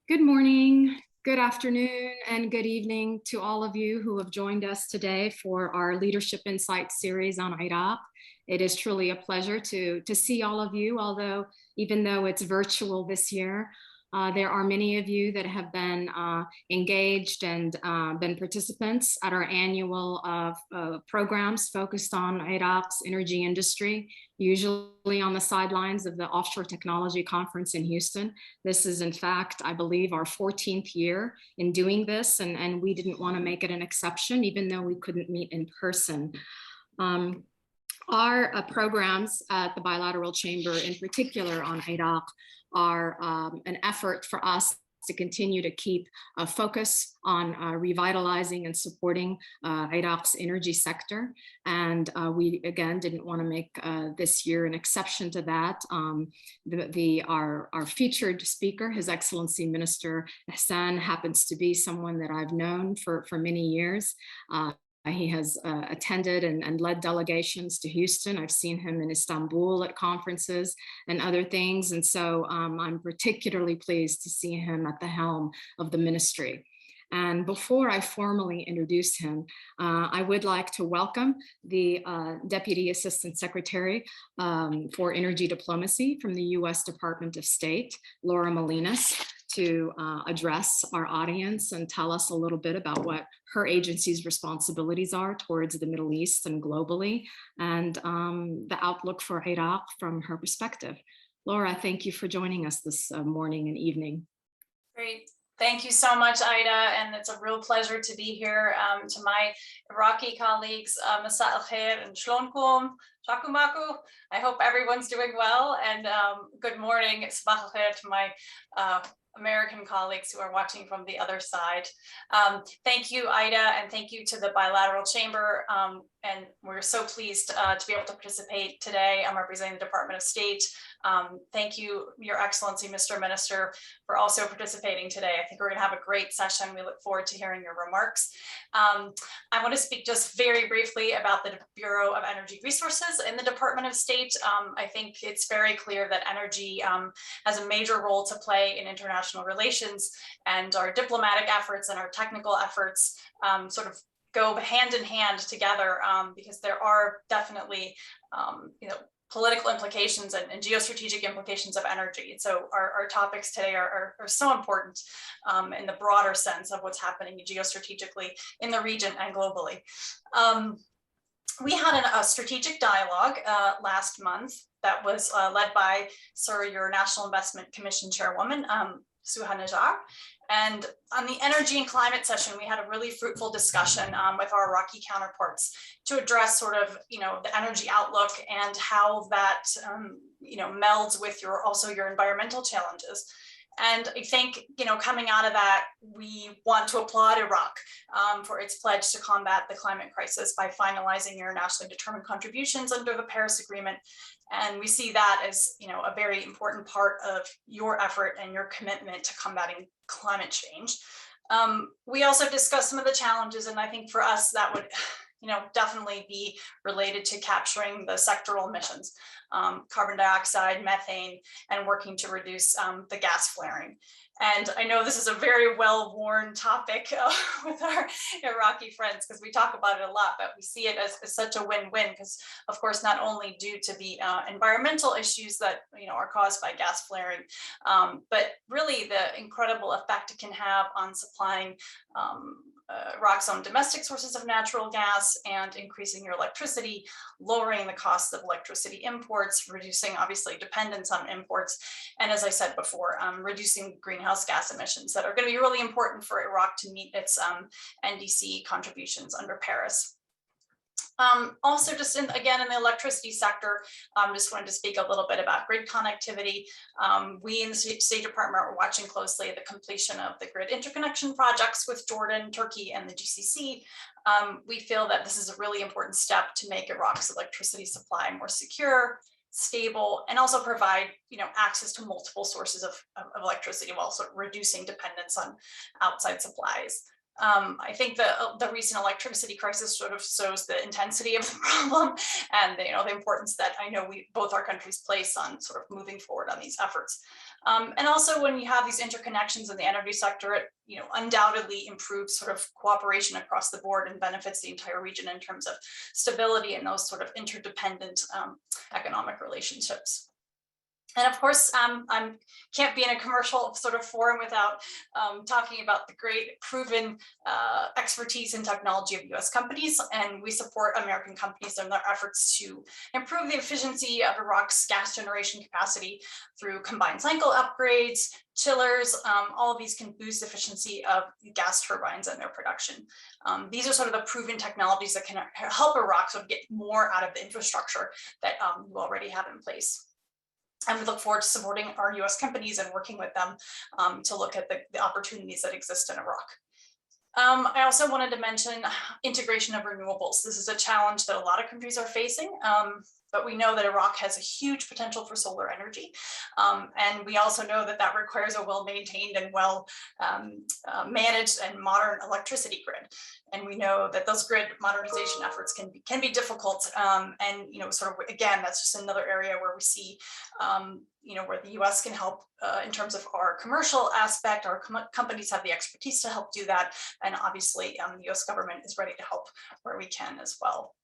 Good morning, good afternoon, and good evening to all of you who have joined us today for our Leadership Insights series on Iraq. It is truly a pleasure to see all of you, although even though it's virtual this year, there are many of you that have been engaged and been participants at our annual programs focused on Iraq's energy industry, usually on the sidelines of the Offshore Technology Conference in Houston. This is, in fact, I believe, our 14th year in doing this, and we didn't want to make it an exception, even though we couldn't meet in person. Our programs at the Bilateral Chamber, in particular on Iraq, are an effort for us to continue to keep a focus on revitalizing and supporting Iraq's energy sector. And we, again, didn't want to make this year an exception to that. Our featured speaker, His Excellency Minister Ihsan, happens to be someone that I've known for many years. He has attended and led delegations to Houston. I've seen him in Istanbul at conferences and other things. And so I'm particularly pleased to see him at the helm of the ministry. And before I formally introduce him, I would like to welcome the Deputy Assistant Secretary for Energy Diplomacy from the U.S. Department of State, Laura Malenas, to address our audience and tell us a little bit about what her agency's responsibilities are towards the Middle East and globally, and the outlook for Iraq from her perspective. Laura, thank you for joining us this morning and evening. Great. Thank you so much, Aida, and it's a real pleasure to be here. To my Iraqi colleagues, Masa al Khair and Shlonkum, Shakumaku. I hope everyone's doing well, and good morning, Sabah al Khair to my American colleagues who are watching from the other side. Thank you, Aida, and thank you to the Bilateral Chamber. And we're so pleased to be able to participate today. I'm representing the Department of State. Thank you, Your Excellency, Mr. Minister, for also participating today. I think we're going to have a great session. We look forward to hearing your remarks. I want to speak just very briefly about the Bureau of Energy Resources in the Department of State. I think it's very clear that energy has a major role to play in international relations, and our diplomatic efforts and our technical efforts sort of go hand in hand together, because there are definitely political implications and geostrategic implications of energy. So our topics today are so important in the broader sense of what's happening geostrategically in the region and globally. We had a strategic dialogue last month that was led by your National Investment Commission Chairwoman, Suha Najjar. And on the energy and climate session, we had a really fruitful discussion with our Iraqi counterparts to address sort of, the energy outlook and how that, melds with your environmental challenges. And I think, coming out of that, we want to applaud Iraq for its pledge to combat the climate crisis by finalizing internationally determined contributions under the Paris Agreement. And we see that as, a very important part of your effort and your commitment to combating climate change. We also discussed some of the challenges, and I think for us that would definitely be related to capturing the sectoral emissions, carbon dioxide, methane, and working to reduce the gas flaring. And I know this is a very well-worn topic with our Iraqi friends, because we talk about it a lot, but we see it as such a win-win, because of course, not only due to the environmental issues that are caused by gas flaring, but really the incredible effect it can have on supplying Iraq's own domestic sources of natural gas and increasing your electricity, lowering the cost of electricity imports, reducing obviously dependence on imports, and as I said before, reducing greenhouse gas emissions that are going to be really important for Iraq to meet its NDC contributions under Paris. Also, just again in the electricity sector, just wanted to speak a little bit about grid connectivity. We in the State Department are watching closely the completion of the grid interconnection projects with Jordan, Turkey, and the GCC. We feel that this is a really important step to make Iraq's electricity supply more secure, stable, and also provide access to multiple sources of electricity while also reducing dependence on outside supplies. I think the recent electricity crisis sort of shows the intensity of the problem and the importance that I know both our countries place on sort of moving forward on these efforts. And also when you have these interconnections in the energy sector, it undoubtedly improves sort of cooperation across the board and benefits the entire region in terms of stability and those sort of interdependent economic relationships. And of course, I can't be in a commercial sort of forum without talking about the great proven expertise and technology of US companies. And we support American companies in their efforts to improve the efficiency of Iraq's gas generation capacity through combined cycle upgrades, chillers. All of these can boost efficiency of gas turbines and their production. These are sort of the proven technologies that can help Iraq sort of get more out of the infrastructure that you already have in place. And we look forward to supporting our US companies and working with them to look at the opportunities that exist in Iraq. I also wanted to mention integration of renewables. This is a challenge that a lot of countries are facing, but we know that Iraq has a huge potential for solar energy. And we also know that that requires a well-maintained and well-managed and modern electricity grid. And we know that those grid modernization efforts can be difficult. And sort of again, that's just another area where we see where the US can help in terms of our commercial aspect. Our companies have the expertise to help do that. And obviously the US government is ready to help where we can as well.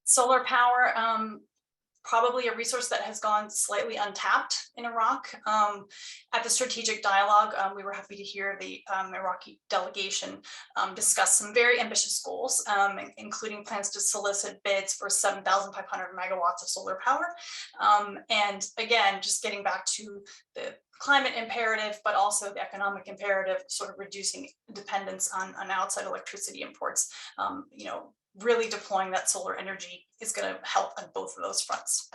Solar power, probably a resource that has gone slightly untapped in Iraq. At the strategic dialogue, we were happy to hear the Iraqi delegation discuss some very ambitious goals, including plans to solicit bids for 7,500 megawatts of solar power. And again, just getting back to the climate imperative, but also the economic imperative, sort of reducing dependence on outside electricity imports. Really deploying that solar energy is going to help on both of those fronts.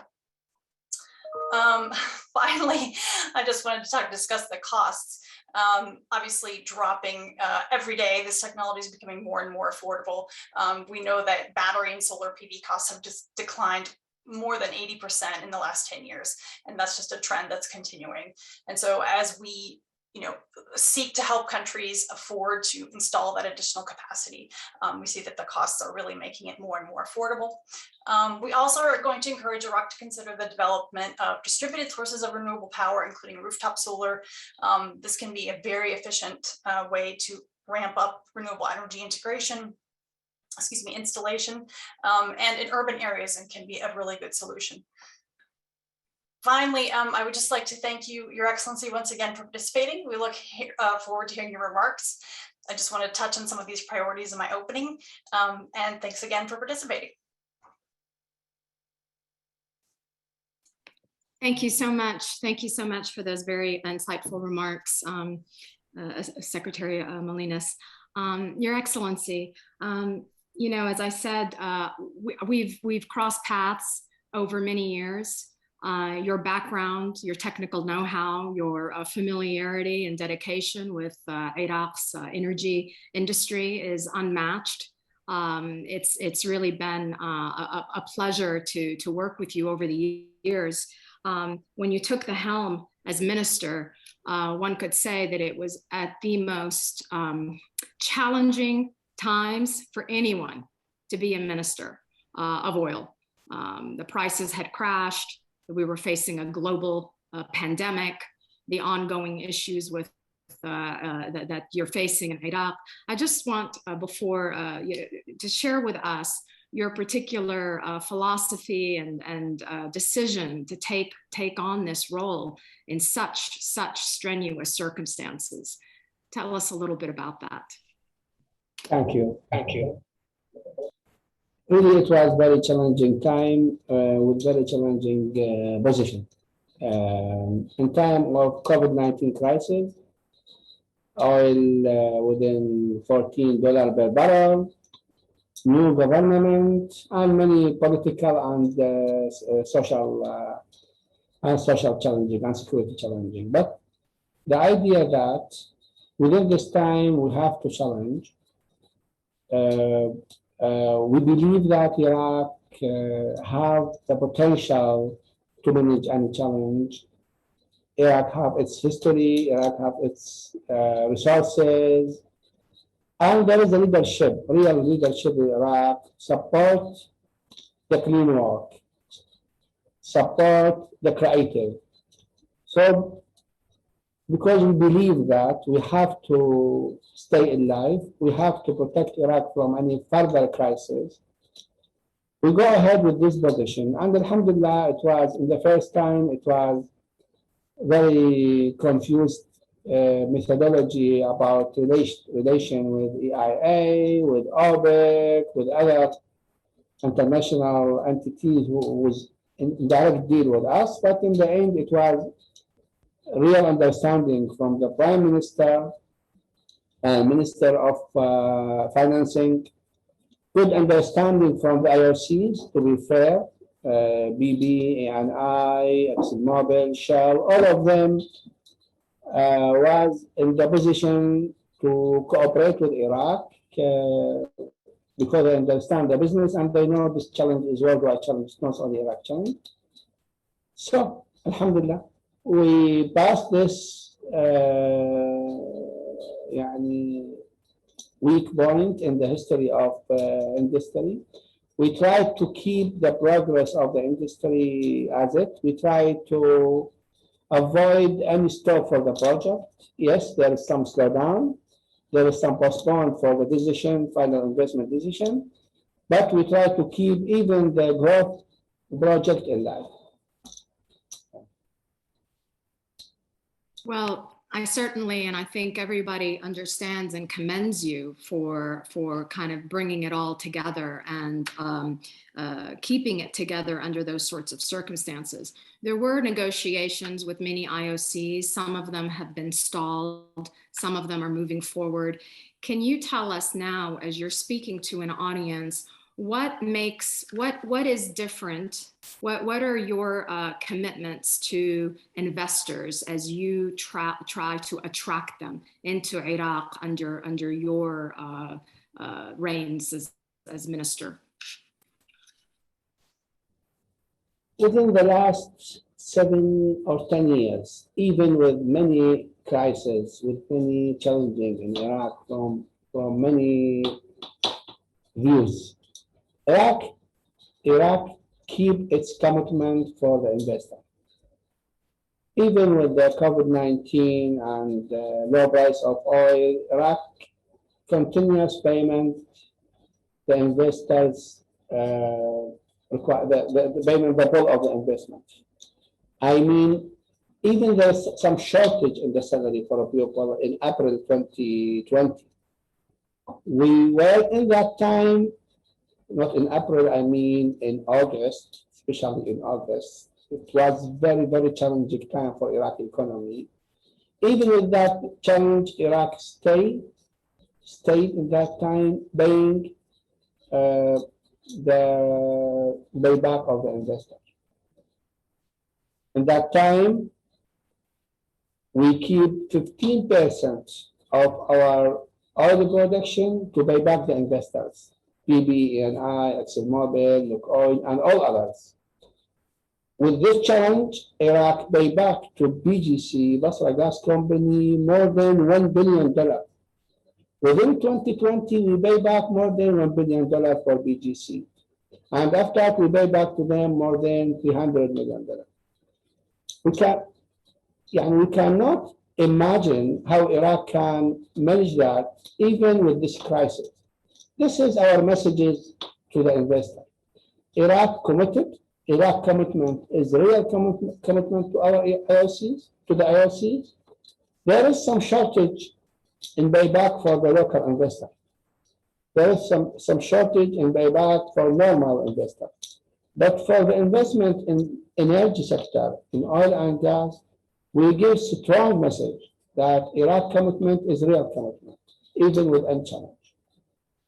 Finally, I just wanted to discuss the costs. Obviously dropping every day. This technology is becoming more and more affordable. We know that battery and solar PV costs have just declined more than 80% in the last 10 years. And that's just a trend that's continuing. And so as we seek to help countries afford to install that additional capacity, we see that the costs are really making it more and more affordable. We also are going to encourage Iraq to consider the development of distributed sources of renewable power, including rooftop solar. This can be a very efficient way to ramp up renewable energy installation, and in urban areas, and can be a really good solution. Finally, I would just like to thank you, Your Excellency, once again for participating. We look forward to hearing your remarks. I just want to touch on some of these priorities in my opening, and thanks again for participating. Thank you so much. Thank you so much for those very insightful remarks, Secretary Malenas. Your Excellency, as I said, we've crossed paths over many years. Your background, your technical know-how, your familiarity and dedication with Iraq's energy industry is unmatched. It's really been a pleasure to work with you over the years. When you took the helm as minister, one could say that it was at the most challenging times for anyone to be a minister of oil. The prices had crashed. We were facing a global pandemic, the ongoing issues with that you're facing in Iraq. I just want to share with us your particular philosophy and decision to take on this role in such strenuous circumstances. Tell us a little bit about that. Thank you. Really, it was very challenging time with very challenging position. In time of COVID-19 crisis, oil within $14 per barrel, new government, and many political and social challenging and security challenging. But the idea that within this time we have to challenge. We believe that Iraq have the potential to manage any challenge. Iraq have its history, Iraq have its resources, and there is a leadership, real leadership in Iraq, support the clean work, support the creative. So, because we believe that we have to stay alive, we have to protect Iraq from any further crisis, we go ahead with this position. And alhamdulillah, it was, in the first time, it was very confused methodology about relation with EIA, with OPEC, with other international entities who was in direct deal with us. But in the end, it was real understanding from the Prime Minister and Minister of Financing, good understanding from the IOCs, to be fair, BB, ANI, ExxonMobil, Shell, all of them was in the position to cooperate with Iraq because they understand the business and they know this challenge is worldwide challenge, not only Iraq challenge. So, alhamdulillah, we passed this weak point in the history of industry. We tried to keep the progress of the industry as it. We tried to avoid any stop for the project. Yes, there is some slowdown. There is some postponement for the decision, final investment decision, but we try to keep even the growth project alive. Well, I certainly, and I think everybody understands and commends you for kind of bringing it all together and keeping it together under those sorts of circumstances. There were negotiations with many IOCs. Some of them have been stalled. Some of them are moving forward. Can you tell us now, as you're speaking to an audience, what is different? What are your commitments to investors as you try to attract them into Iraq under your reigns as minister? Within the last 7 or 10 years, even with many crises, with many challenges in Iraq from many views, Iraq keep its commitment for the investor. Even with the COVID-19 and low price of oil, Iraq continuous payment, the investors require the payment, the bill of the investment. I mean, even there's some shortage in the salary for people in April 2020. We were in that time, not in April, I mean in August, especially in August. It was very, very challenging time for Iraqi economy. Even with that challenge, Iraq stayed in that time paying the payback of the investor. In that time, we keep 15% of our oil production to pay back the investors. BB, ANI, ExxonMobil, Lukoil, and all others. With this challenge, Iraq paid back to BGC, Basra Gas Company, more than $1 billion. Within 2020, we paid back more than $1 billion for BGC. And after that, we paid back to them more than $300 million. We cannot imagine how Iraq can manage that even with this crisis. This is our messages to the investor. Iraq committed. Iraq commitment is real commitment to our IOCs, to the IOCs. There is some shortage in payback for the local investor. There is some shortage in payback for normal investor. But for the investment in energy sector, in oil and gas, we give strong message that Iraq commitment is real commitment, even with any challenge.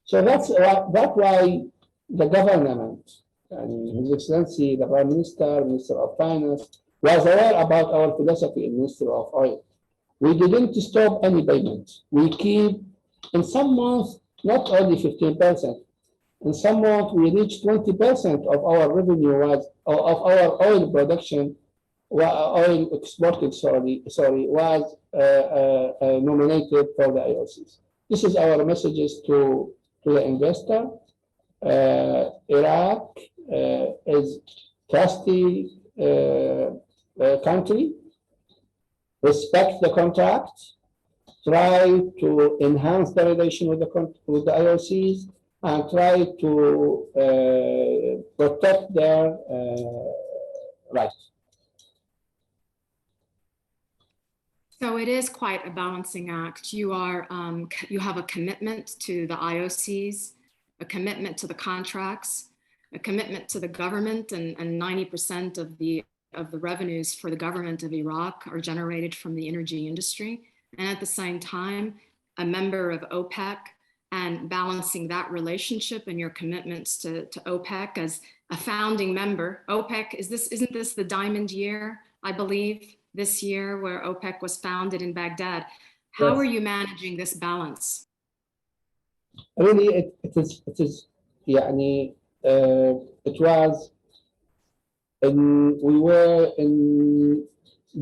So that's why the government and His Excellency, the Prime Minister, Minister of Finance, was aware about our philosophy in Ministry of Oil. We didn't stop any payments. We keep, in some months, not only 15%. In some months, we reached 20% of our revenue of our oil production, oil exported, was nominated for the IOCs. This is our messages to the investor. Iraq is trusty country. respect the contract, try to enhance the relation with the IOCs, and try to protect their rights. So it is quite a balancing act. You have a commitment to the IOCs, a commitment to the contracts, a commitment to the government, and 90% of the revenues for the government of Iraq are generated from the energy industry. And at the same time, a member of OPEC, and balancing that relationship and your commitments to OPEC as a founding member. OPEC, isn't this the diamond year, I believe, this year where OPEC was founded in Baghdad? How are you managing this balance? Really, it was, we were in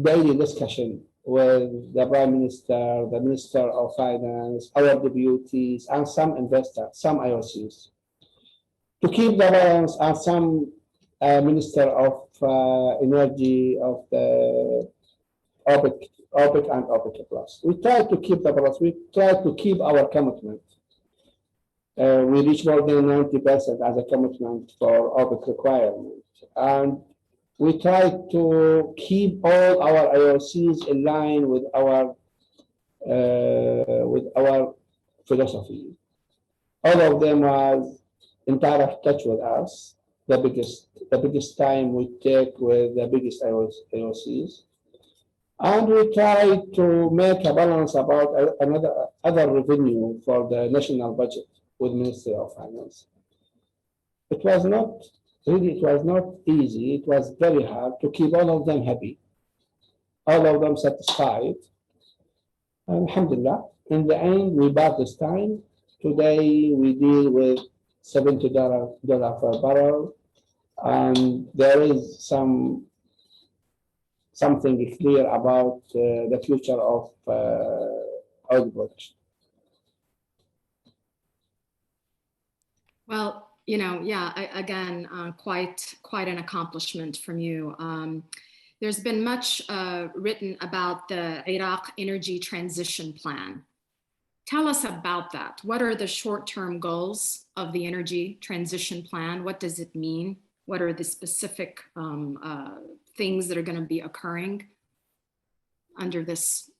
daily discussion with the Prime Minister, the Minister of Finance, our deputies, and some investors, some IOCs, to keep the balance, and some Minister of Energy of the OPEC and OPEC Plus. We try to keep the balance. We try to keep our commitment. We reach more than 90% as a commitment for OPEC requirement. And we try to keep all our IOCs in line with our philosophy. All of them was in direct touch with us. The biggest time we take with the biggest IOCs, and we try to make a balance about other revenue for the national budget with Ministry of Finance. It was not easy. It was very hard to keep all of them happy, all of them satisfied. Alhamdulillah, in the end, we bought this time. Today, we deal with $70 per barrel, and there is something clear about the future of oil production. Well, again, quite an accomplishment from you. There's been much written about the Iraq Energy Transition Plan. Tell us about that. What are the short-term goals of the Energy Transition Plan? What does it mean? What are the specific things that are going to be occurring under this?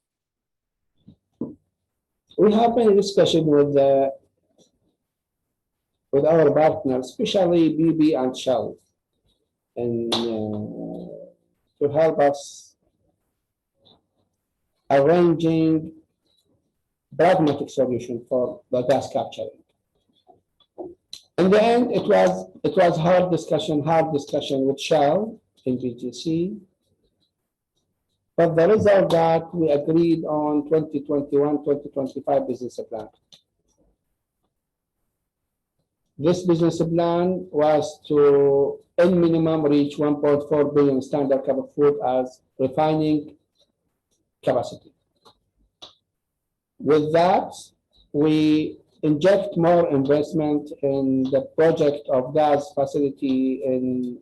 We have been in discussion with our partners, especially BP and Shell, and to help us arranging pragmatic solution for the gas capturing. In the end, it was hard discussion with Shell in BGC, but the result that we agreed on 2021-2025 business plan. This business plan was to, in minimum, reach 1.4 billion standard cup of food as refining capacity. With that, we inject more investment in the project of gas facility in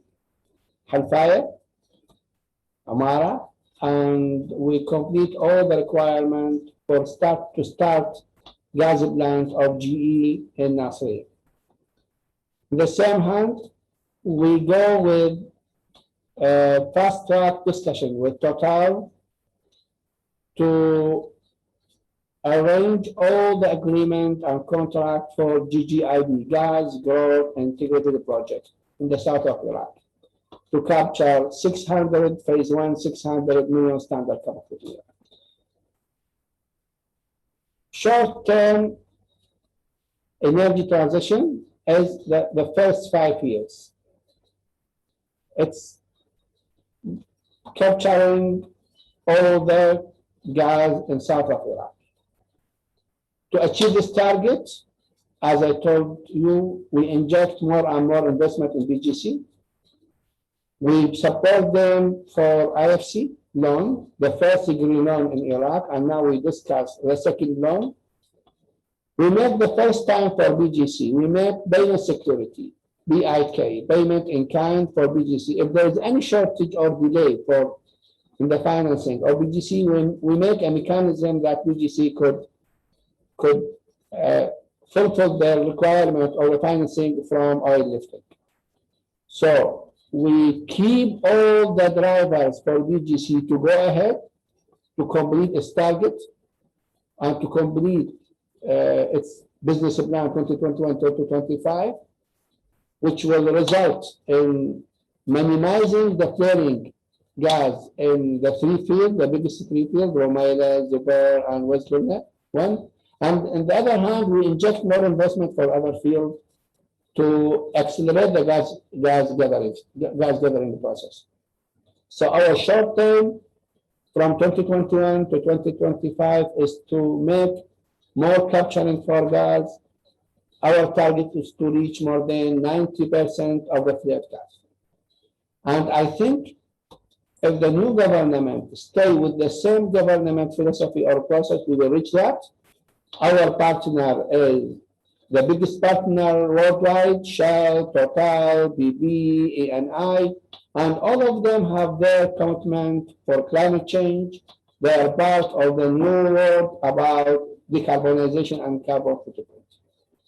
Halfaya, Amara, and we complete all the requirement for start gas plant of GE in Nasir. In the same hand, we go with a fast track discussion with Total to arrange all the agreement and contract for GGIB, Gas Growth Integrated Project in the south of Iraq, to capture 600, phase one, 600 million standard cup of food. Short-term energy transition is the first 5 years. It's capturing all the gas in south of Iraq. To achieve this target, as I told you, we inject more and more investment in BGC. We support them for IFC loan, the first green loan in Iraq, and now we discuss the second loan. We make the first time for BGC, we make payment security, BIK, payment in kind for BGC. If there is any shortage or delay for in the financing of BGC, when we make a mechanism that BGC could fulfill the requirement of the financing from oil lifting. So we keep all the drivers for BGC to go ahead to complete its target and to complete its business plan 2021-2025, which will result in minimizing the flaring gas in the three fields, the biggest three fields, Malenas, Zubair, and West Burma, one. And on the other hand, we inject more investment for other fields to accelerate the gas gathering process. So our short term from 2021 to 2025 is to make more capturing for gas. Our target is to reach more than 90% of the flared gas. And I think if the new government stay with the same government philosophy or process, we will reach that. Our partner is the biggest partner worldwide, Shell, Total, BP, ENI, and all of them have their commitment for climate change. They are part of the new world about decarbonization and carbon footprint.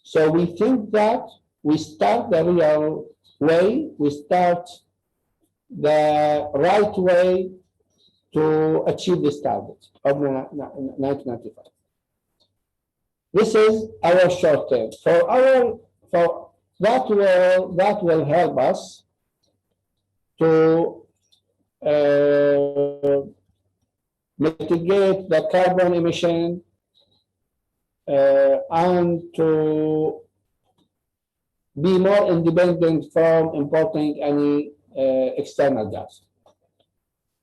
So we think that we start the real way, we start the right way to achieve this target of 1995. This is our short term. For that will help us to mitigate the carbon emission and to be more independent from importing any external gas.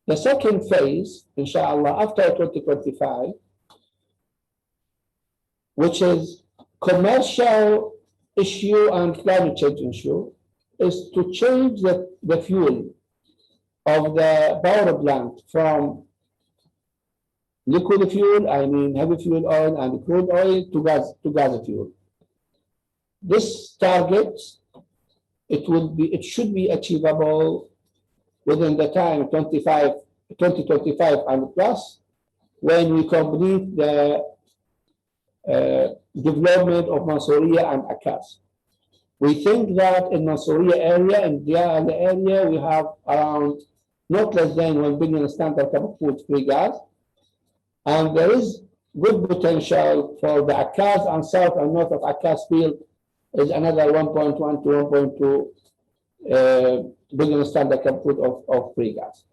The second phase, inshallah, after 2025, which is commercial issue and climate change issue, is to change the fuel of the power plant from liquid fuel, I mean heavy fuel oil and crude oil, to gas fuel. This target, it should be achievable within the time 2025 and plus, when we complete the development of Mansouriya and Akas. We think that in Mansouriya area and Diyala area, we have around not less than 1 billion standard cubic foot free gas. And there is good potential for the Akas and south and north of Akas field is another 1.1 to 1.2 billion standard cubic foot of free gas.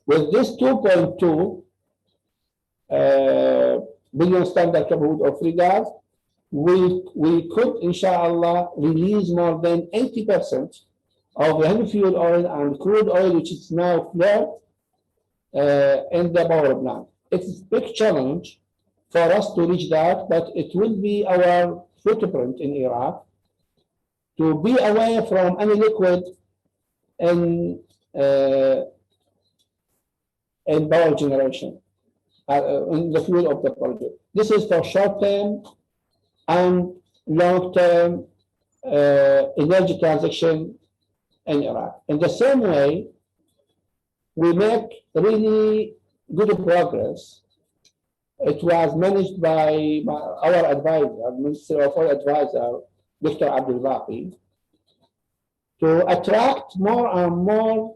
With this 2.2 billion standard cubic foot of free gas, we could, inshallah, release more than 80% of the heavy fuel oil and crude oil, which is now flared in the power plant. It's a big challenge for us to reach that, but it will be our footprint in Iraq to be away from any liquid in power generation, in the fuel of the project. This is for short-term and long-term energy transition in Iraq. In the same way, we make really good progress. It was managed by our advisor, Minister of Oil Advisor, Dr. Abdul-Jabbar, to attract more and more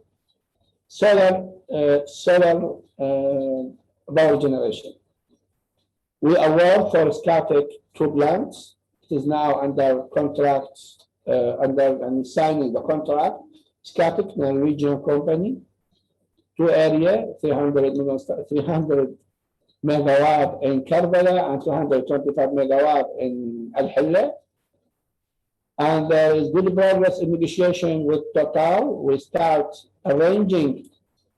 solar power generation. We award for static 2 plants. It is now under contract, and signing the contract. Static, Norwegian company. 2 area, 300 megawatt in Karbala and 225 megawatt in Al-Hilla. And there is good progress in negotiation with Total. We start arranging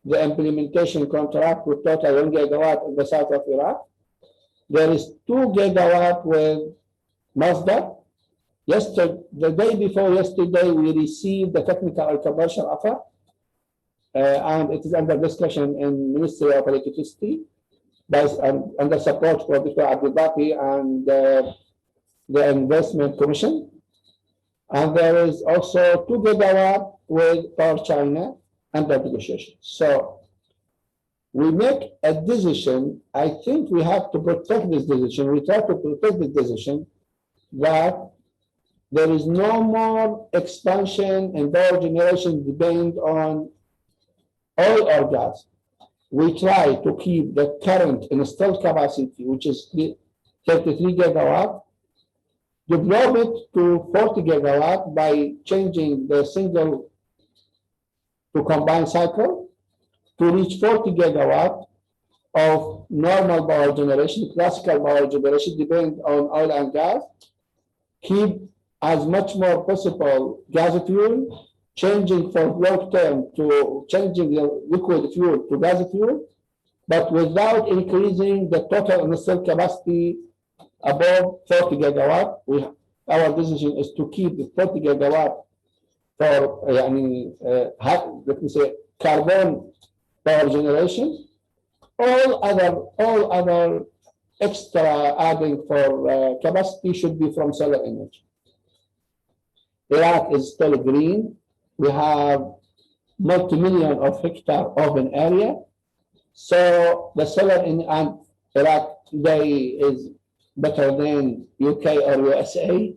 the implementation contract with Total 1 gigawatt in the south of Iraq. There is 2 gigawatt with Mazda. The day before yesterday, we received the technical and commercial offer, and it is under discussion in Ministry of Electricity under support for Dr. Abdul-Jabbar and the Investment Commission. And there is also 2 gigawatt with Power China under negotiation. So we make a decision. I think we have to protect this decision. We try to protect this decision that there is no more expansion in power generation depend on oil or gas. We try to keep the current installed capacity, which is 33 gigawatt, develop it to 40 gigawatt by changing the single to combined cycle to reach 40 gigawatt of normal power generation, classical power generation, depend on oil and gas, keep as much more possible gas fuel, changing from long term to changing the liquid fuel to gas fuel, but without increasing the total installed capacity above 40 gigawatt. Our decision is to keep the 40 gigawatt for, let me say, carbon power generation. All other extra adding for capacity should be from solar energy. Iraq is still green. We have multi-million of hectare open area. So the solar in Iraq today is better than UK or USA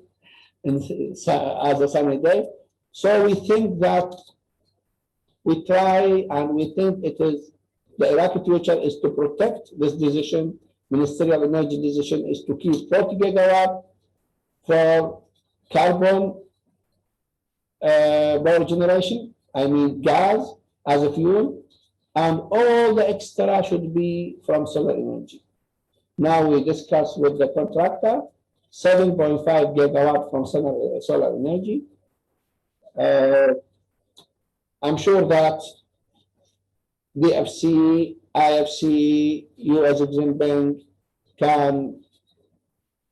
as a sunny day. So we think that we try and we think it is the Iraqi future is to protect this decision. Ministerial energy decision is to keep 40 gigawatt for carbon power generation, gas as a fuel, and all the extra should be from solar energy. Now we discuss with the contractor, 7.5 gigawatt from solar energy. I'm sure that DFC, IFC, US Exim Bank can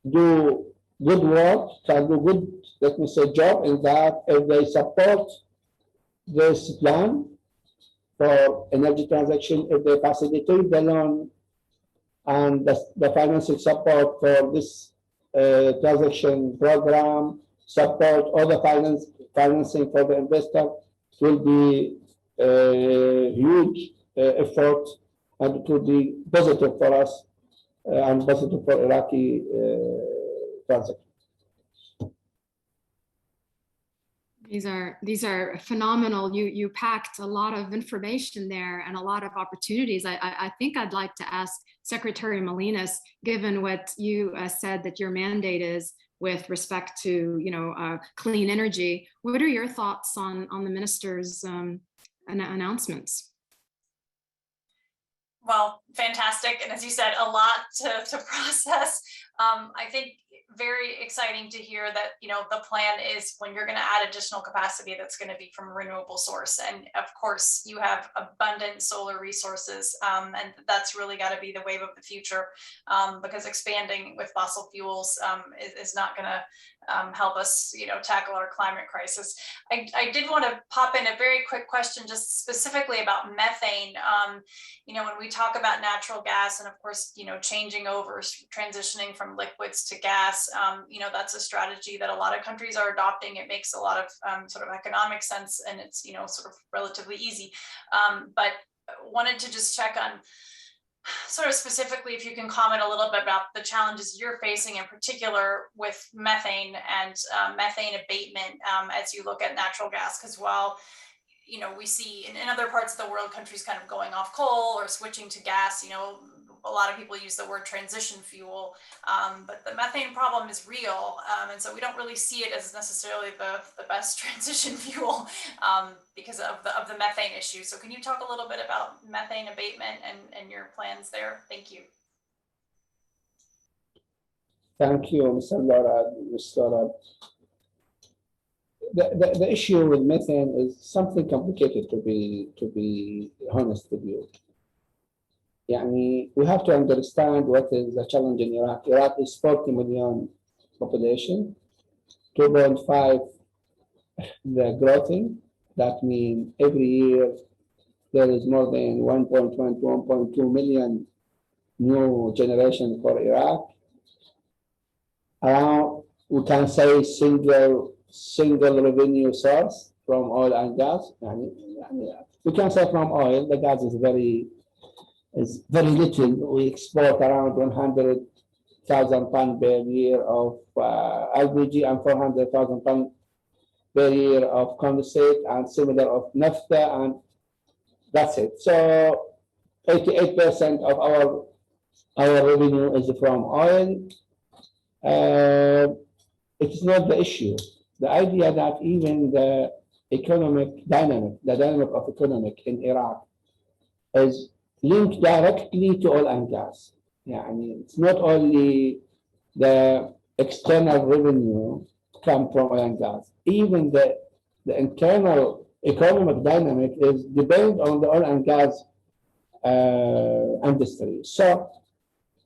do good work, can do good, let me say, job in that if they support this plan for energy transaction, if they facilitate the loan and the financial support for this transaction program, support all the financing for the investor, will be a huge effort, and it will be positive for us and positive for Iraqi transaction. These are phenomenal. You packed a lot of information there and a lot of opportunities. I think I'd like to ask Secretary Malenas, given what you said that your mandate is with respect to clean energy, what are your thoughts on the minister's announcements? Well, fantastic. And as you said, a lot to process. I think very exciting to hear that, the plan is when you're going to add additional capacity, that's going to be from a renewable source. And of course, you have abundant solar resources. And that's really got to be the wave of the future, because expanding with fossil fuels is not going to help us, tackle our climate crisis. I did want to pop in a very quick question, just specifically about methane. When we talk about natural gas and of course, changing over, transitioning from liquids to gas, that's a strategy that a lot of countries are adopting. It makes a lot of sort of economic sense, and it's, sort of relatively easy. But wanted to just check on sort of specifically if you can comment a little bit about the challenges you're facing in particular with methane and methane abatement as you look at natural gas, because while we see in other parts of the world countries kind of going off coal or switching to gas, a lot of people use the word transition fuel, but the methane problem is real, and so we don't really see it as necessarily the best transition fuel because of the methane issue. So can you talk a little bit about methane abatement and your plans there? Thank you. Thank you, Mr. Laura. The issue with methane is something complicated, to be honest with you. We have to understand what is the challenge in Iraq. Iraq is 40 million population, 2.5 the growing. That means every year there is more than 1.1 to 1.2 million new generation for Iraq. We can say single revenue source from oil and gas. We can say from oil, the gas is very is very little. We export around 100,000 tons per year of LPG and 400,000 tons per year of condensate and similar of naphtha, and that's it. So 88% of our revenue is from oil. It is not the issue. The idea that even the economic dynamic, the dynamic of economic in Iraq is linked directly to oil and gas. Yeah, I mean, it's not only the external revenue come from oil and gas. Even the internal economic dynamic is dependent on the oil and gas industry. So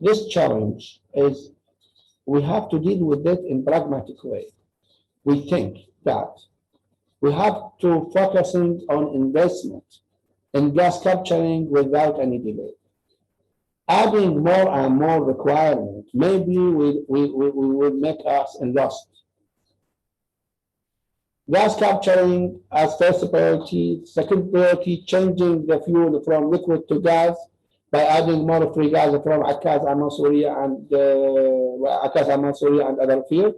this challenge is we have to deal with it in pragmatic way. We think that we have to focusing on investment in gas capturing without any delay. Adding more and more requirements maybe will make us lost. Gas capturing as first priority, second priority, changing the fuel from liquid to gas by adding more free gas from Akaz and Mansouriya and other fields.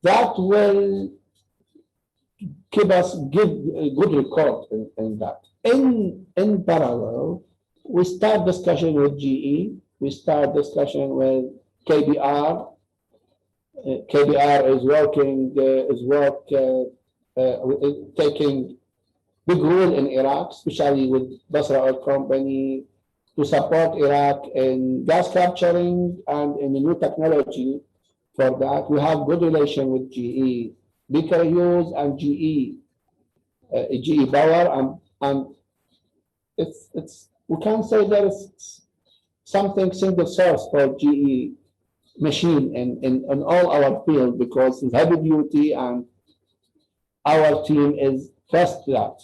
That will give us good record in that. In parallel, we start discussion with GE, we start discussion with KBR. KBR is taking big role in Iraq, especially with Basra Oil Company, to support Iraq in gas capturing and in the new technology. For that, we have good relation with GE, Baker Hughes and GE Power, and it's we can say there is something single source for GE machine in all our field because it's heavy duty and our team is trust that.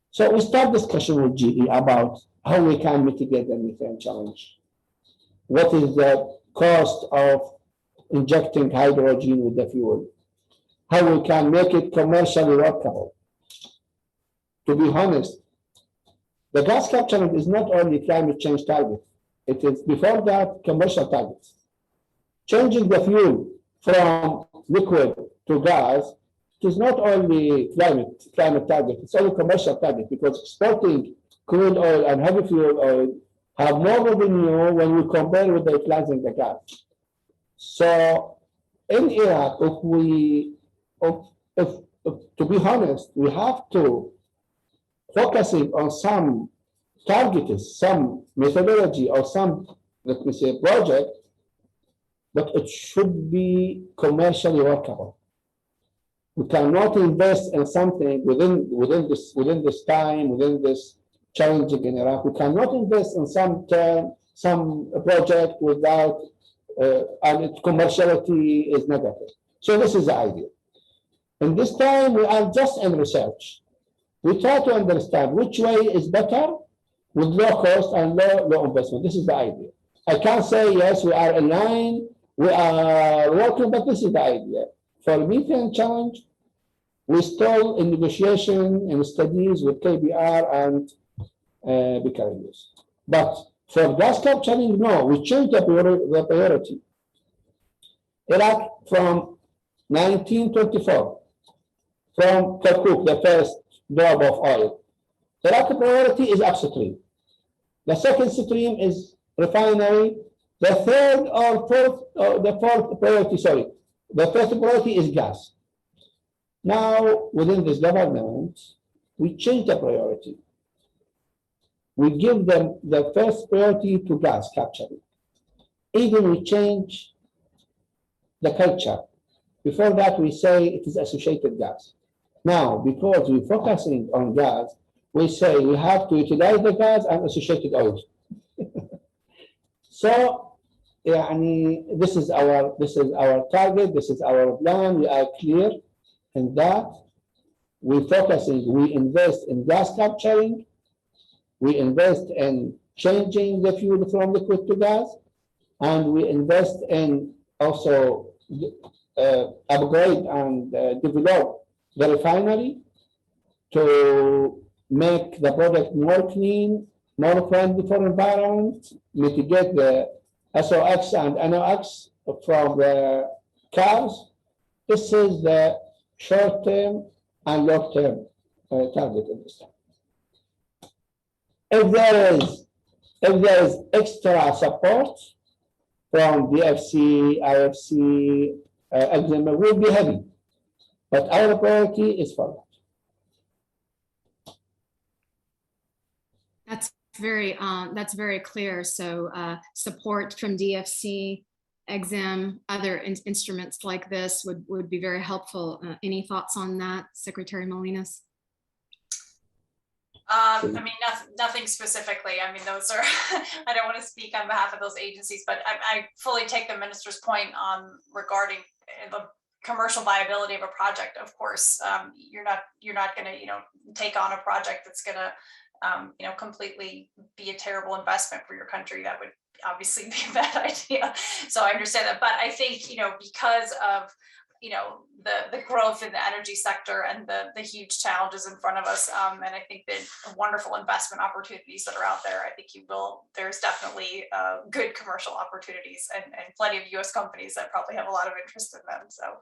So we start discussion with GE about how we can mitigate the methane challenge. What is the cost of injecting hydrogen with the fuel? How we can make it commercially workable? To be honest, the gas capturing is not only climate change target. It is before that commercial targets. Changing the fuel from liquid to gas is not only climate target, it's only commercial target because exporting crude oil and heavy fuel oil have more revenue when we compare with the utilizing the gas. So in Iraq, to be honest, we have to focusing on some targeted, some methodology or some, let me say, project, but it should be commercially workable. We cannot invest in something within this time, within this challenging in Iraq. We cannot invest in some project without and its commerciality is negative. So this is the idea. In this time, we are just in research. We try to understand which way is better with low cost and low investment. This is the idea. I can't say yes, we are in line, we are working, but this is the idea. For methane challenge, we still in negotiation and studies with KBR and Baker Hughes. But for gas capturing, no, we changed the priority. Iraq from 1924, from Kirkuk, the first drop of oil. Iraq priority is upstream. The second stream is refinery. The third or the fourth priority, sorry, the first priority is gas. Now, within this government, we change the priority. We give them the first priority to gas capturing. Even we change the culture. Before that, we say it is associated gas. Now, because we're focusing on gas, we say we have to utilize the gas and associated oils. So, this is our target, this is our plan, we are clear in that. We're focusing, we invest in gas capturing, we invest in changing the fuel from liquid to gas, and we invest in also upgrade and develop the refinery to make the product more clean more friendly for environment, mitigate the SOx and NOx from the cars. This is the short-term and long-term target of this. If there is extra support from DFC, IFC, Exim, we'll be happy. But our priority is for that. That's very clear. So support from DFC, Exim, other instruments like this would be very helpful. Any thoughts on that, Secretary Malenas? I mean, nothing specifically. I mean, those are, I don't want to speak on behalf of those agencies, but I fully take the minister's point on regarding the commercial viability of a project. Of course, you're not going to, take on a project that's going to, completely be a terrible investment for your country. That would obviously be a bad idea. So I understand that, but I think, because of, the growth in the energy sector and the huge challenges in front of us. And I think that wonderful investment opportunities that are out there, I think there's definitely good commercial opportunities and plenty of US companies that probably have a lot of interest in them. So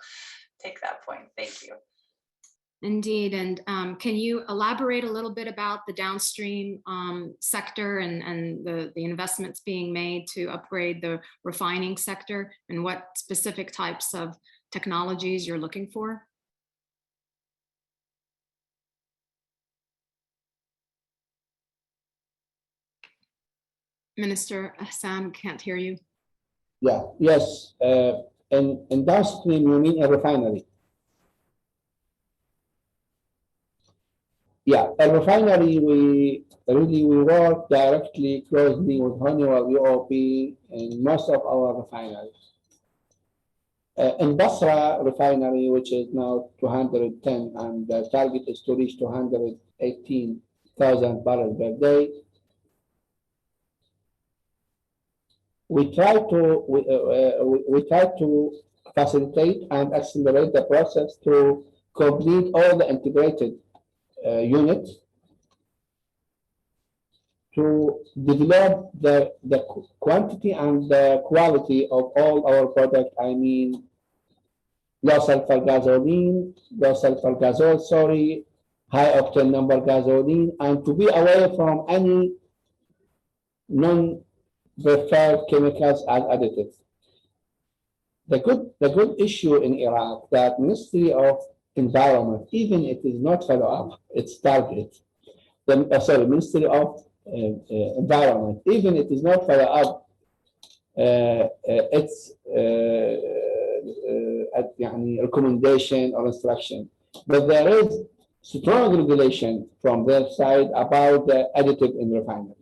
take that point. Thank you. Indeed. And can you elaborate a little bit about the downstream sector and the investments being made to upgrade the refining sector and what specific types of technologies you're looking for? Minister Ihsan, can't hear you. Yeah, yes. In downstream, you mean a refinery? Yeah, a refinery, we work directly, closely with Honeywell UOP in most of our refineries. In Basra refinery, which is now 210, and the target is to reach 218,000 barrels per day. We try to facilitate and accelerate the process to complete all the integrated units to develop the quantity and the quality of all our products. I mean, low sulfur gasoline, low sulfur gasol, high octane number gasoline, and to be away from any non-preferred chemicals as additives. The good issue in Iraq that Ministry of Environment, even it is not follow up its target. Ministry of Environment, even it is not follow up its recommendation or instruction, but there is strong regulation from their side about the additive in refinery.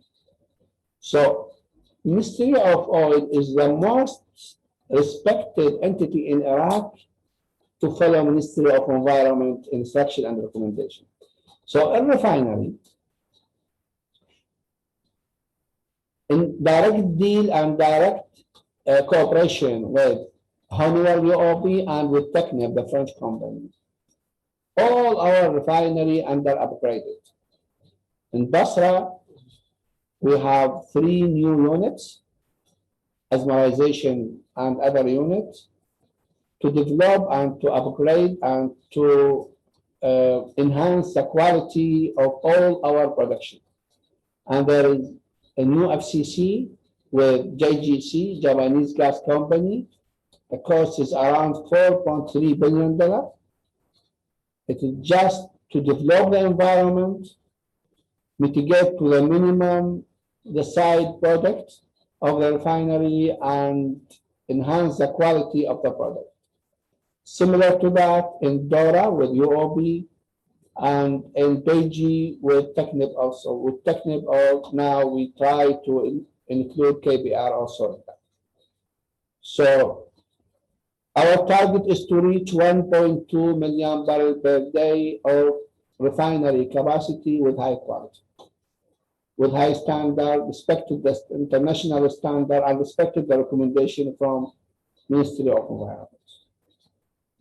So Ministry of Oil is the most respected entity in Iraq to follow Ministry of Environment instruction and recommendation. So a refinery, in direct deal and direct cooperation with Honeywell UOP and with Technip, the French company, all our refinery under upgraded. In Basra, we have 3 new units, isomerization and other units, to develop and to upgrade and to enhance the quality of all our production. And there is a new FCC with JGC, Japanese gas company. The cost is around $4.3 billion. It is just to develop the environment, mitigate to the minimum the side products of the refinery, and enhance the quality of the product. Similar to that in Dora with UOB, and in Beji with Technip also. With Technip, now we try to include KBR also in that. So our target is to reach 1.2 million barrels per day of refinery capacity with high quality, with high standard, respected the international standard, and respected the recommendation from Ministry of Environment.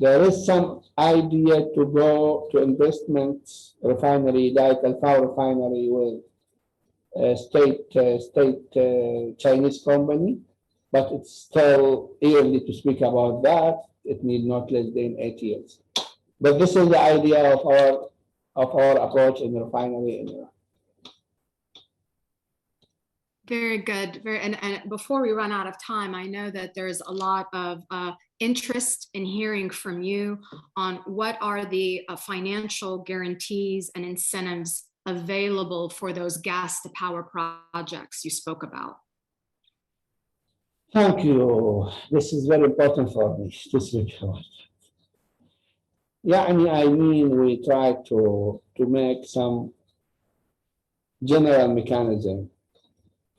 There is some idea to go to investment refinery like Alfa refinery with Chinese company, but it's still early to speak about that. It needs not less than 8 years. But this is the idea of our approach in the refinery in Iran. Very good. And before we run out of time, I know that there's a lot of interest in hearing from you on what are the financial guarantees and incentives available for those gas to power projects you spoke about. Thank you. This is very important for me to speak about. Yeah, I mean, we try to make some general mechanism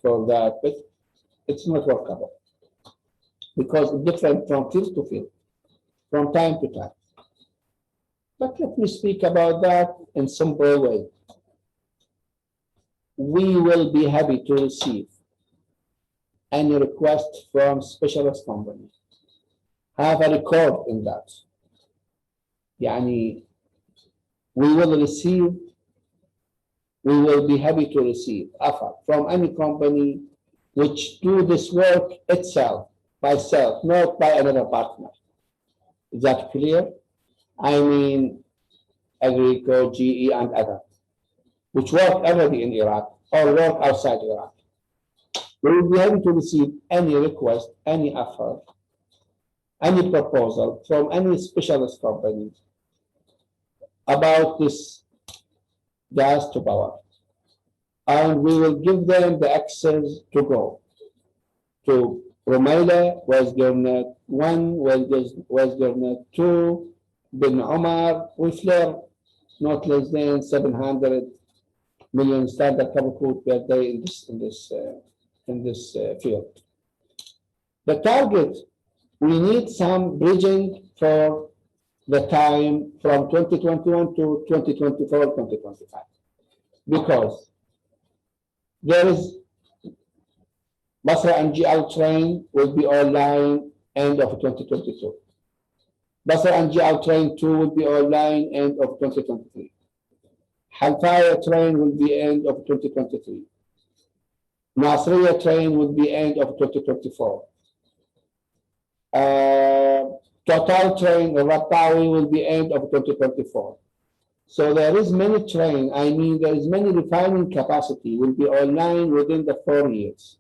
for that, but it's not workable because it's different from field to field, from time to time. But let me speak about that in simple way. We will be happy to receive any request from specialist company. Have a record in that. Yani, we will be happy to receive offer from any company which do this work itself, by self, not by another partner. Is that clear? I mean, Agrico, GE, and others, which work already in Iraq or work outside Iraq. We will be happy to receive any request, any offer, any proposal from any specialist company about this gas to power. And we will give them the access to go to Rumaila, West Gurnet 1, West Gurnet 2, Bin Omar. We flare not less than 700 million standard cubic foot per day in this field. The target, we need some bridging for the time from 2021 to 2024, 2025, because there is Basra and GL train will be online end of 2022. Basra and GL train 2 will be online end of 2023. Halfaya train will be end of 2023. Nasriya train will be end of 2024. Total train, Rattawi will be end of 2024. So there is many train, I mean there is many refining capacity will be online within the 4 years.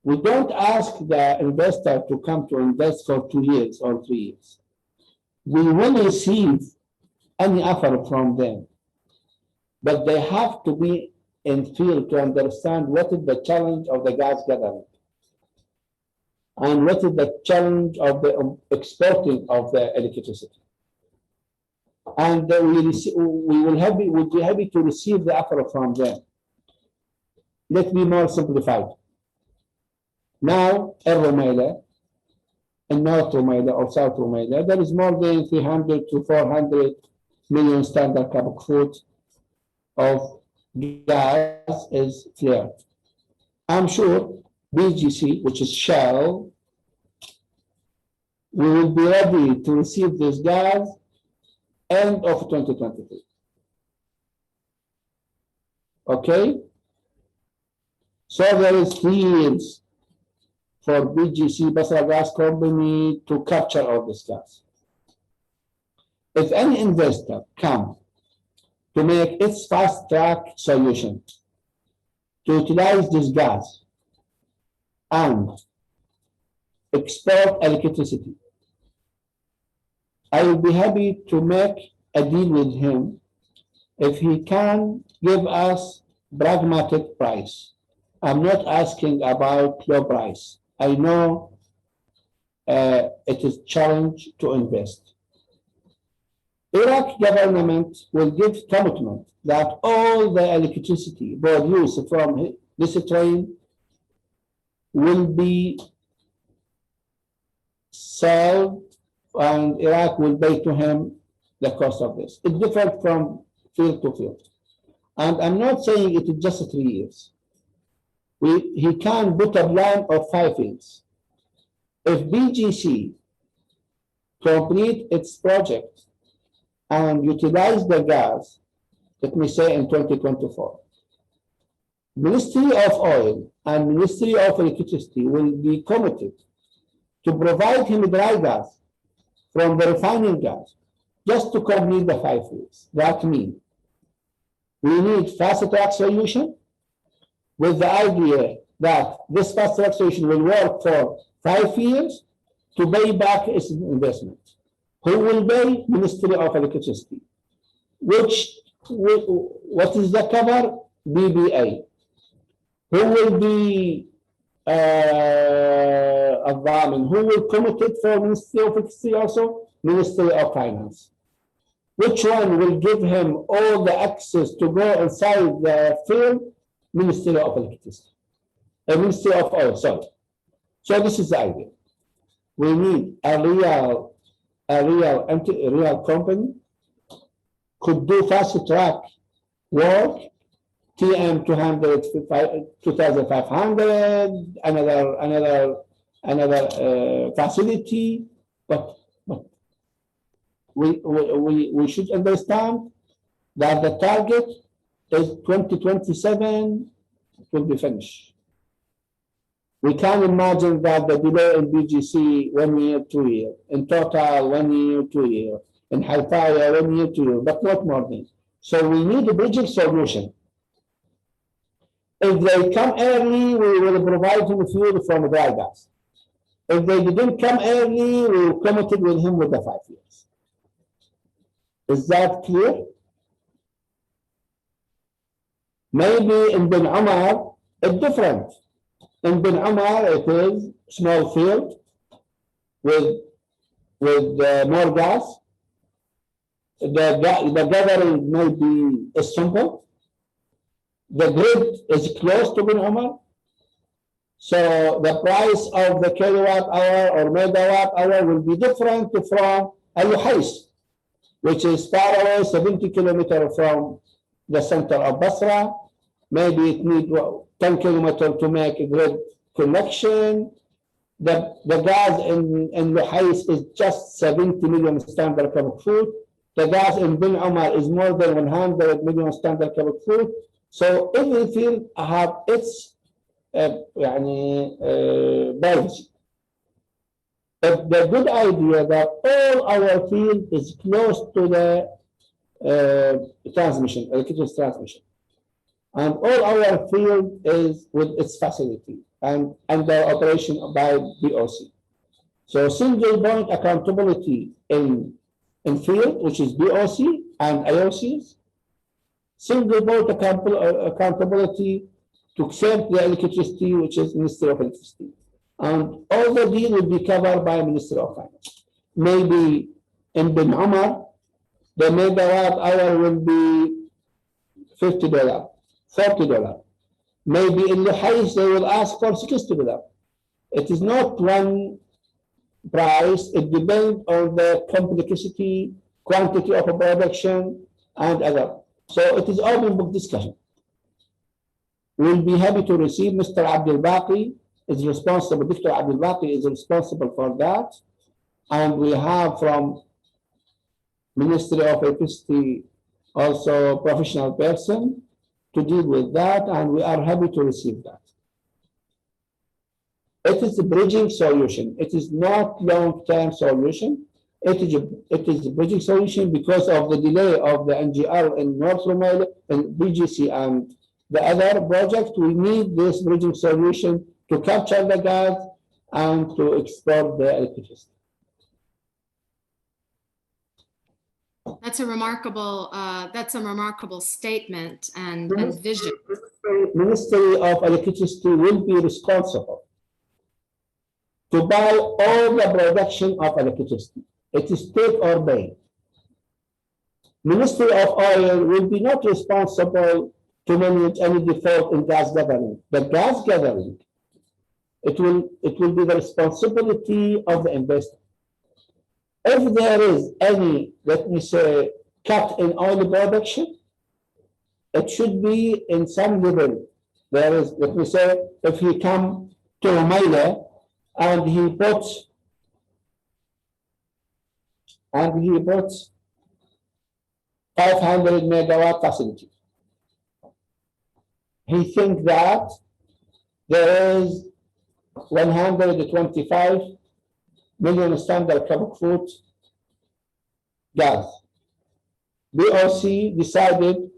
We don't ask the investor to come to invest for 2 years or 3 years. We will receive any offer from them, but they have to be in field to understand what is the challenge of the gas gathering and what is the challenge of the exporting of the electricity. And we will be happy to receive the offer from them. Let me more simplified. Now, in Rumaila, in North Rumaila or South Rumaila, there is more than 300 to 400 million standard cubic foot of gas is flared. I'm sure BGC, which is Shell, we will be ready to receive this gas end of 2023. Okay? So there is 3 years for BGC, Basra Gas Company, to capture all this gas. If any investor comes to make its fast-track solution to utilize this gas and export electricity, I will be happy to make a deal with him if he can give us pragmatic price. I'm not asking about low price. I know it is a challenge to invest. Iraq government will give commitment that all the electricity produced from this train will be sold and Iraq will pay to him the cost of this. It's different from field to field. And I'm not saying it is just 3 years. He can put a plan of 5 years. If BGC complete its project and utilize the gas, let me say in 2024, Ministry of Oil and Ministry of Electricity will be committed to provide him dry gas from the refining gas just to complete the 5 years. That means we need fast-track solution with the idea that this fast-track solution will work for 5 years to pay back its investment. Who will pay? Ministry of Electricity. What is the cover? BBA. Who will be who will commit it for Ministry of Electricity also? Ministry of Finance. Which one will give him all the access to go inside the field? Ministry of Electricity. Ministry of Oil, sorry. So this is the idea. We need a real company could do fast track work, TM 200, 2500, another facility, but we should understand that the target is 2027 will be finished. We can imagine that the delay in BGC 1 year, 2 years, in total 1 year, 2 years, in Halfaya 1 year, 2 years, but not more than. So we need a bridging solution. If they come early, we will provide him fuel from dry gas. If they didn't come early, we will commit with him with the 5 years. Is that clear? Maybe in Ben Omar, it's different. In Ben Omar, it is small field with more gas. The gathering may be simple. The grid is close to Ben Omar. So the price of the kilowatt hour or megawatt hour will be different from Al Hais, which is far away, 70 kilometers from the center of Basra. Maybe it needs 10 kilometers to make a grid connection. The gas in Al Hais is just 70 million standard cubic foot. The gas in Ben Omar is more than 100 million standard cubic foot. So every field have its biology. But the good idea that all our field is close to the transmission, electricity transmission. And all our field is with its facility and under operation by BOC. So single point accountability in field, which is BOC and IOCs, single point accountability to accept the electricity, which is Ministry of Electricity. And all the deal will be covered by Ministry of Finance. Maybe in Ben Omar, the megawatt hour will be $50, $40. Maybe in the highest they will ask for $60. It is not one price. It depends on the complexity, quantity of a production, and other. So it is open book discussion. We'll be happy to receive Mr. Abdul-Baqi is responsible. Dr. Abdul-Baqi is responsible for that, and we have from Ministry of Electricity also professional person to deal with that, and we are happy to receive that. It is a bridging solution. It is not long-term solution. It is a bridging solution because of the delay of the NGR in North Rumaila and BGC and the other project. We need this bridging solution to capture the gas and to export the electricity. That's a remarkable statement and vision. Ministry of Electricity will be responsible to buy all the production of electricity. It is take or pay. Ministry of Oil will be not responsible to manage any default in gas gathering. The gas gathering, it will be the responsibility of the investor. If there is any, let me say, cut in oil production, it should be in some level. There is, let me say, if he come to Rumaila and he puts 500 megawatt facility. he thinks that there is 125 million standard cubic foot gas. BOC decided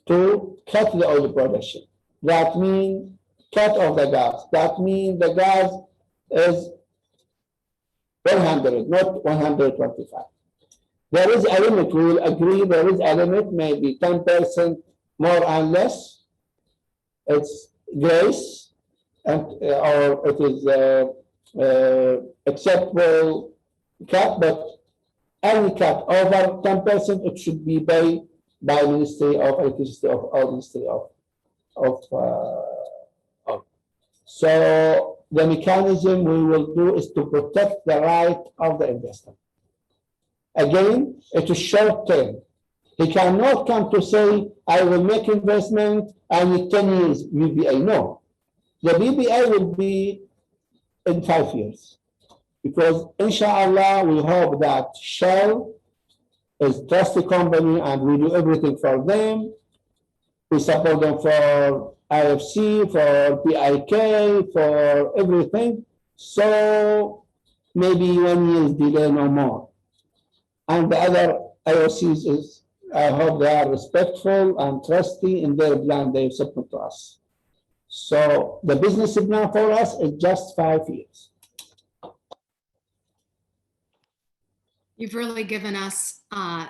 to cut the oil production. That means cut off the gas. That means the gas is 100, not 125. There is a limit. We will agree there is a limit, maybe 10% more and less. It's grace, and or it is acceptable cut, but any cut over 10%, it should be paid by Ministry of Electricity or Ministry of So the mechanism we will do is to protect the right of the investor. Again, it is short term. He cannot come to say, I will make investment and in 10 years BBA. No. The BBA will be in 5 years. Because inshallah, we hope that Shell is a trusted company and we do everything for them. We support them for IFC, for PIK, for everything. So maybe 1 year's delay, no more. And the other IOCs is, I hope they are respectful and trusty in their plan they submit to us. So the business plan for us is just 5 years. You've really given us an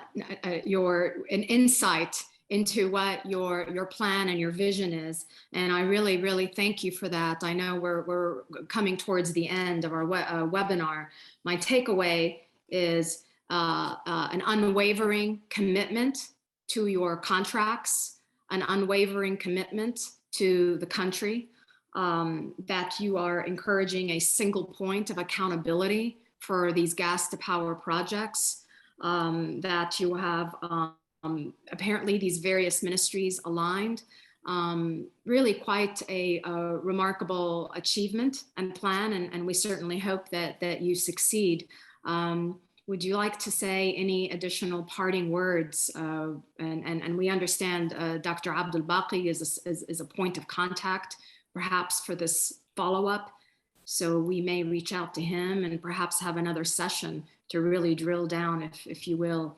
insight into what your plan and your vision is, and I really thank you for that. I know we're coming towards the end of our webinar. My takeaway is an unwavering commitment to your contracts, an unwavering commitment to the country, that you are encouraging a single point of accountability for these gas to power projects, that you have apparently these various ministries aligned. Really quite a remarkable achievement and plan, and we certainly hope that you succeed. Would you like to say any additional parting words? And we understand Dr. Abdul-Baqi is a point of contact, perhaps for this follow-up. So we may reach out to him and perhaps have another session to really drill down, if you will,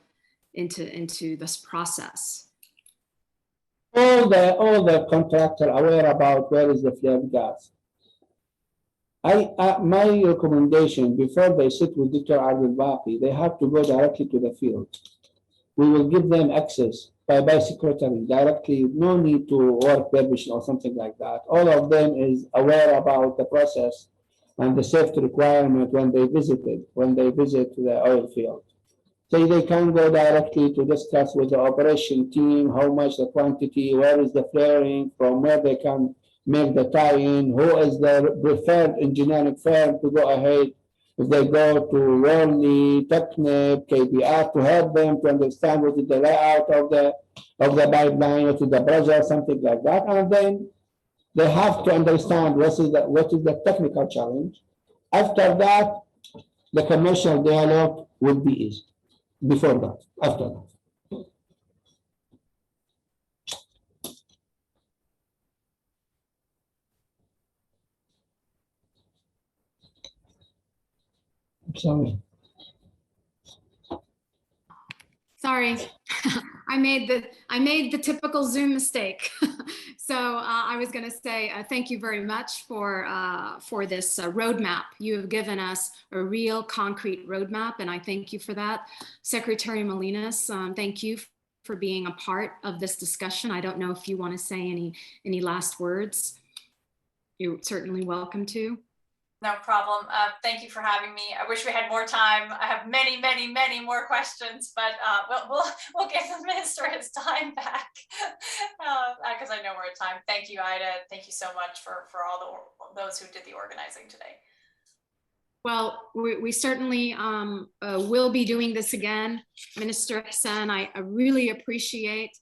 into this process. All the contractors are aware about where is the flare gas. My recommendation, before they sit with Dr. Abdul-Baqi, they have to go directly to the field. We will give them access by secretary directly, no need to work permission or something like that. All of them is aware about the process and the safety requirement when they visit the oil field. So they can go directly to discuss with the operation team how much the quantity, where is the flaring, from where they can make the tie-in, who is the preferred engineering firm to go ahead. If they go to Worley, Technip, KBR, to help them to understand what is the layout of the pipeline, what is the pressure, something like that. And then they have to understand what is the technical challenge. After that, the commercial dialogue would be easy. Before that, after that. Sorry, I made the typical Zoom mistake. So I was going to say thank you very much for this roadmap. You have given us a real concrete roadmap, and I thank you for that. Secretary Malenas, thank you for being a part of this discussion. I don't know if you want to say any last words. You're certainly welcome to. No problem. Thank you for having me. I wish we had more time. I have many more questions, but we'll give the minister his time back because I know we're at time. Thank you, Ida. Thank you so much for all those who did the organizing today. Well, we certainly will be doing this again. Minister Ihsan, I really appreciate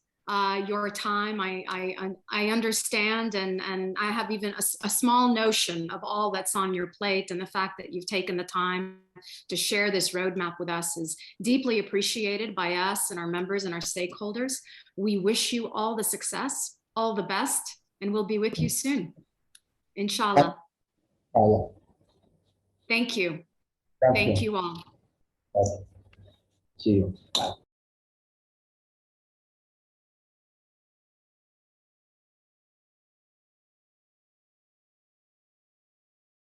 your time. I understand, and I have even a small notion of all that's on your plate, and the fact that you've taken the time to share this roadmap with us is deeply appreciated by us and our members and our stakeholders. We wish you all the success, all the best and we'll be with you soon. Inshallah. Thank you. Thank you all. See you. Bye.